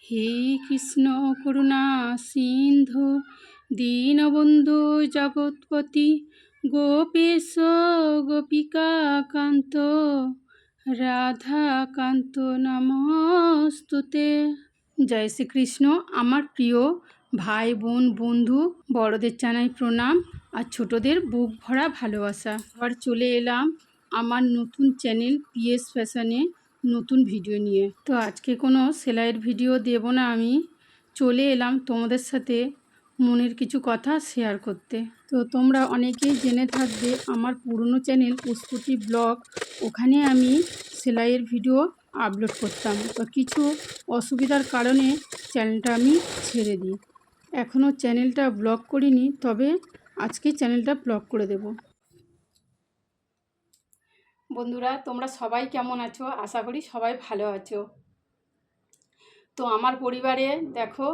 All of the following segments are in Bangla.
হে কৃষ্ণ করুণা সিন্ধু দীনবন্ধু জগৎপতি গোপেশ গোপিকা কান্ত রাধাকান্ত নমস্তুতে। জয় শ্রীকৃষ্ণ। আমার প্রিয় ভাই বোন বন্ধু বড়দের জানাই প্রণাম আর ছোটদের বুক ভরা ভালোবাসা। আবার চলে এলাম আমার নতুন চ্যানেল পিএস ফ্যাশনে নতুন ভিডিও নিয়ে। তো আজকে কোনো সেলাইয়ের ভিডিও দেব না, আমি চলে এলাম তোমাদের সাথে মনের কিছু কথা শেয়ার করতে। তো তোমরা অনেকেই জেনে থাকবে আমার পুরনো চ্যানেল পুষ্পতি ব্লগ, ওখানে আমি সেলাইয়ের ভিডিও আপলোড করতাম। তো কিছু অসুবিধার কারণে চ্যানেলটা আমি ছেড়ে দিই। এখনও চ্যানেলটা ব্লগ করিনি, তবে আজকে চ্যানেলটা ব্লগ করে দেব। বন্ধুরা, তোমরা সবাই কেমন আছো? আশা করি সবাই ভালো আছো। তো আমার পরিবারে দেখো,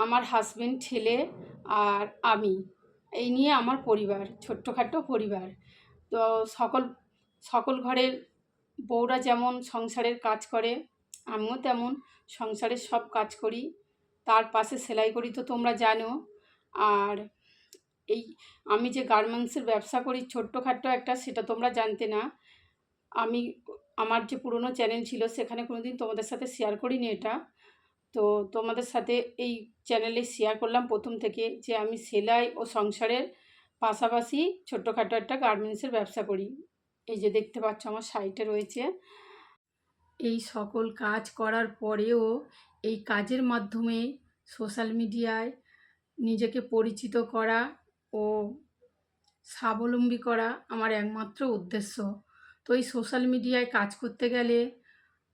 আমার হাজবেন্ড, ছেলে আর আমি, এই নিয়ে আমার পরিবার, ছোট্টখাট্টো পরিবার। তো সকল ঘরের বউরা যেমন সংসারের কাজ করে, আমিও তেমন সংসারের সব কাজ করি, তার পাশে সেলাই করি, তো তোমরা জানো। আর এই আমি যে গার্মেন্টসের ব্যবসা করি ছোট্টখাট্টো একটা, সেটা তোমরা জানতে না। আমার যে পুরনো চ্যানেল ছিল সেখানে কোনোদিন তোমাদের সাথে শেয়ার করিনি এটা। তো তোমাদের সাথে এই চ্যানেলে শেয়ার করলাম প্রথম থেকে, যে আমি সেলাই ও সংসারের পাশাপাশি ছোট্টখাটো একটা গার্মেন্টসের ব্যবসা করি। এই যে দেখতে পাচ্ছ আমার সাইটে রয়েছে। এই সকল কাজ করার পরেও এই কাজের মাধ্যমে সোশ্যাল মিডিয়ায় নিজেকে পরিচিত করা ও স্বাবলম্বী করা আমার একমাত্র উদ্দেশ্য। তো এই সোশ্যাল মিডিয়ায় কাজ করতে গেলে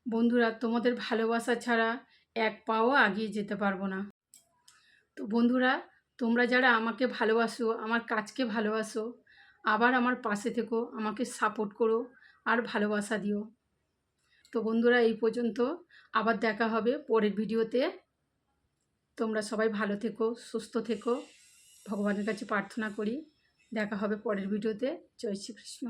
বন্ধুরা, তোমাদের ভালোবাসা ছাড়া এক পাও এগিয়ে যেতে পারবো না। তো বন্ধুরা, তোমরা যারা আমাকে ভালোবাসো, আমার কাজকে ভালোবাসো, আবার আমার পাশে থেকো, আমাকে সাপোর্ট করো আর ভালোবাসা দিও। তো বন্ধুরা, এই পর্যন্ত, আবার দেখা হবে পরের ভিডিওতে। তোমরা সবাই ভালো থেকো, সুস্থ থেকো, ভগবানের কাছে প্রার্থনা করি। দেখা হবে পরের ভিডিওতে। জয় শ্রীকৃষ্ণ।